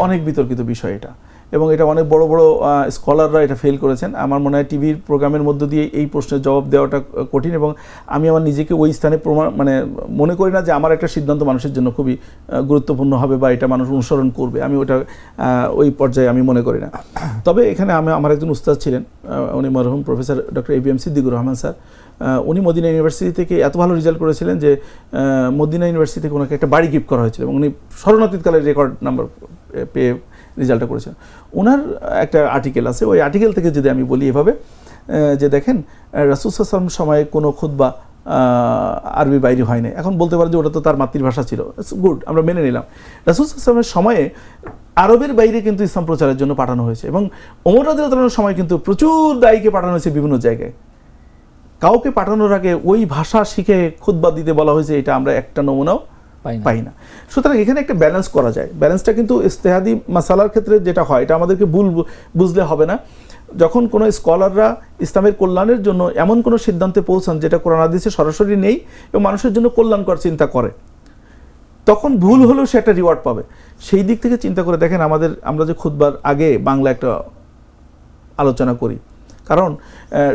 অনেক বিতর্কিত বিষয় এটা, এবং এটা অনেক বড় বড় স্কলাররা এটা ফেল করেছেন। আমার মনে হয় টিভির প্রোগ্রামের মধ্য দিয়ে এই প্রশ্নের জবাব দেওয়াটা কঠিন, এবং আমি আমার নিজেকে ওই স্থানে মনে করি না যে আমার একটা সিদ্ধান্ত মানুষের জন্য খুবই গুরুত্বপূর্ণ হবে বা এটা মানুষ অনুসরণ করবে, আমি ওটা ওই পর্যায়ে আমি মনে করি না। তবে এখানে আমার একজন উস্তাদ ছিলেন, উনি মরহুম professor doctor ABM Siddiqur Rahman sir. উনি মদিনা ইউনিভার্সিটি থেকে এত ভালো রেজাল্ট করেছিলেন যে মদিনা ইউনিভার্সিটি থেকে ওনাকে একটা বাড়ি গিফট করা হয়েছিল, এবং উনি স্মরণাতীতকালে রেকর্ড নাম্বার পেয়ে রেজাল্টটা করেছেন। ওনার একটা আর্টিকেল আছে, ওই আর্টিকেল থেকে যদি আমি বলি এভাবে যে দেখেন রাসূল সাল্লাল্লাহু আলাইহি ওয়াসাল্লাম সময়ে কোনো খুতবা আরবি বাইরে হয় না। এখন বলতে পারেন যে ওটা তো তার মাতৃভাষা ছিল, গুড, আমরা মেনে নিলাম। রাসূল সাল্লাল্লাহু আলাইহি ওয়াসাল্লামের সময়ে আরবের বাইরে কিন্তু ইসলাম প্রচারের জন্য পাঠানো হয়েছে, এবং ওমর রাদিয়াল্লাহু আনহুর সময় কিন্তু প্রচুর দায়ীকে পাঠানো হয়েছে বিভিন্ন জায়গায়। কাউকে পাঠানোর আগে ওই ভাষা শিখে খুতবা দিতে বলা হয়েছে, এটা আমরা একটা নমুনাও পাই না। সুতরাং এখানে একটা ব্যালেন্স করা যায়। ব্যালেন্সটা কিন্তু ইজতিহাদি মাসালার ক্ষেত্রে যেটা হয়, এটা আমাদেরকে বুঝলে হবে না। যখন কোনো স্কলাররা ইসলামের কল্যাণের জন্য এমন কোনো সিদ্ধান্তে পৌঁছান যেটা কোরআন হাদিসে সরাসরি নেই এবং মানুষের জন্য কল্যাণকর চিন্তা করে, তখন ভুল হলেও সে একটা রিওয়ার্ড পাবে। সেই দিক থেকে চিন্তা করে দেখেন আমরা যে খুতবার আগে বাংলা একটা আলোচনা করি, কারণ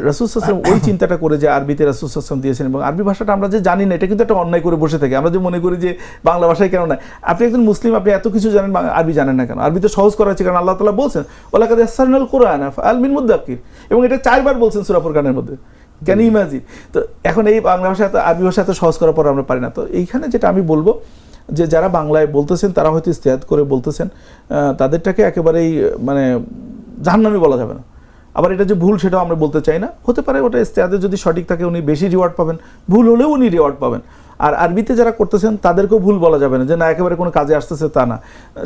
রাসূল সাল্লাল্লাহু আলাইহি ওয়াসাল্লাম ওই চিন্তাটা করে যে আরবিতে রাসূল সাল্লাল্লাহু আলাইহি ওয়াসাল্লাম দিয়েছেন, এবং আরবি ভাষাটা আমরা যে জানি না এটা কিন্তু একটা অন্যায় করে বসে থাকি। আমরা যে মনে করি যে বাংলা ভাষায় কেন না, আপনি একজন মুসলিম, আপনি এত কিছু জানেন, আরবি জানেন না কেন? আরবি তো সহজ করা হয়েছে, কারণ আল্লাহ তাআলা বলছেন ওয়ালাকাদ ইয়াসসারনাল কুরআনা ফাহাল মিন মুদ্দাক্কির, এবং এটা 4 বার বলছেন সূরা ফুরকানের মধ্যে। Can you imagine? তো এখন এই বাংলা ভাষা এত আরবি ভাষা এত সহজ করার পর আমরা পারি না। তো এইখানে যেটা আমি বলবো যে যারা বাংলায় বলতেছেন তারা হয়তো ইজতিহাদ করে বলতেছেন, তাদেরটাকে একেবারেই জাহান্নামী বলা যাবে না। আবার এটা যে ভুল সেটাও আমরা বলতে চাই না, হতে পারে ওটা ইজতিহাদে যদি সঠিক থাকে উনি বেশি রিওয়ার্ড পাবেন, ভুল হলেও উনি রিওয়ার্ড পাবেন। আর আরবিতে যারা করতেছেন তাদেরকেও ভুল বলা যাবে না যে না একেবারে কোনো কাজে আসতেছে তা না।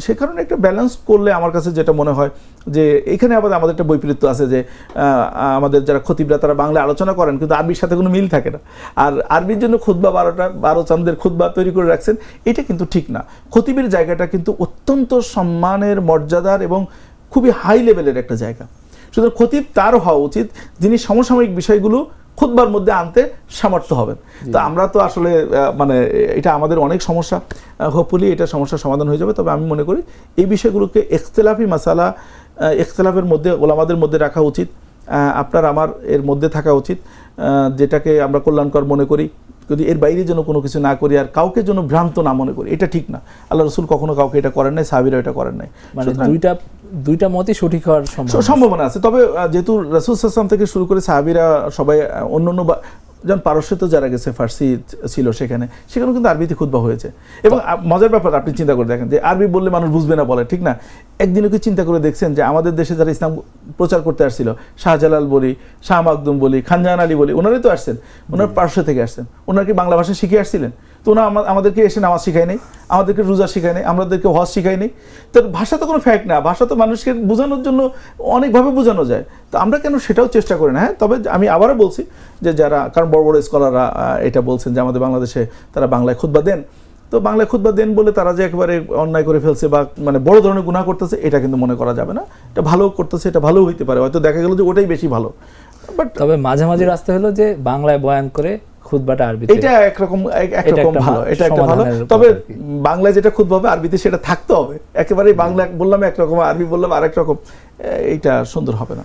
সে কারণে একটা ব্যালেন্স করলে আমার কাছে যেটা মনে হয় যে এখানে আবার আমাদের একটা বৈপরীত্য আছে যে আমাদের যারা খতিবরা তারা বাংলায় আলোচনা করেন কিন্তু আরবির সাথে কোনো মিল থাকে না, আর আরবির জন্য খুতবা 12 চাঁদের খুতবা তৈরি করে রাখছেন, এটা কিন্তু ঠিক না। খতিবের জায়গাটা কিন্তু অত্যন্ত সম্মানের, মর্যাদার এবং খুবই হাই লেভেলের একটা জায়গা। সুতরাং খতিব তার হওয়া উচিত যিনি সমসাময়িক বিষয়গুলো খুতবার মধ্যে আনতে সামর্থ্য হবেন। তো আমরা তো আসলে এটা আমাদের অনেক সমস্যা, হোপফুলি এটা সমস্যার সমাধান হয়ে যাবে। তবে আমি মনে করি এই বিষয়গুলোকে ইখতিলাফি মাসালা, ইখতিলাফের মধ্যে ওলামাদের মধ্যে রাখা উচিত, আপনার আমার এর মধ্যে থাকা উচিত, যেটাকে আমরা কল্যাণকর মনে করি, যদি এর বাইরে যেন কোনো কিছু না করি আর কাউকে যেন ভ্রান্ত না মনে করি, এটা ঠিক না। আল্লাহ রাসূল কখনো কাউকে এটা করেন নাই, সাহাবীরা এটা করেন নাই। মানে দুইটা মতই সঠিক হওয়ার সম্ভাবনা আছে। তবে যেহেতু রাসূল সাল্লাল্লাহু আলাইহি ওয়াসাল্লাম থেকে শুরু করে সাহাবীরা সবাই অন্যান্য যেমন পারস্যতে যারা গেছে, ফার্সি ছিল সেখানেও কিন্তু আরবিতে খুতবা হয়েছে। এবং মজার ব্যাপার আপনি চিন্তা করে দেখেন যে আরবি বললে মানুষ বুঝবে না বলে, ঠিক না? একদিনও কি চিন্তা করে দেখছেন যে আমাদের দেশে যারা ইসলাম প্রচার করতে আসছিল, শাহজালাল বলি, শাহ মাকদুম বলি, খানজাহান আলী বলি, ওনারাই তো আসছেন, ওনার পারস্য থেকে আসছেন, ওনারা কি বাংলা ভাষা শিখে আসছিলেন? তো ওনা আমাদেরকে এসে নামাজ শিখায় নেই, আমাদেরকে রোজা শিখায় নেই, আমাদেরকে হজ শিখায় নেই। তো ভাষা তো কোনো ফ্যাক্ট না, ভাষা তো মানুষকে বোঝানোর জন্য অনেকভাবে বোঝানো যায়। তো আমরা কেন সেটাও চেষ্টা করি না? হ্যাঁ, তবে আমি আবারও বলছি যে যারা, কারণ বড় বড় স্কলাররা এটা বলছেন যে আমাদের বাংলাদেশে তারা বাংলায় খুতবা দেন, তো বাংলায় খুতবা দেন বলে তারা যে একেবারে অন্যায় করে ফেলছে বা বড় ধরনের গুনাহ করতেছে, এটা কিন্তু মনে করা যাবে না। এটা ভালো করতেছে, এটা ভালো হইতে পারে, হয়তো দেখা গেল যে ওটাই বেশি ভালো। বাট তবে মাঝে মাঝে রাস্তা হলো যে বাংলায় বয়ান করে খুতবাটা আরবিতে, এটা একরকম ভালো, এটা একটা ভালো। তবে বাংলায় যেটা খুতবা হবে আরবিতে সেটা থাকতে হবে। একেবারে বাংলা বললাম একরকম, আরবি বললাম আরেক রকম, এইটা সুন্দর হবে না।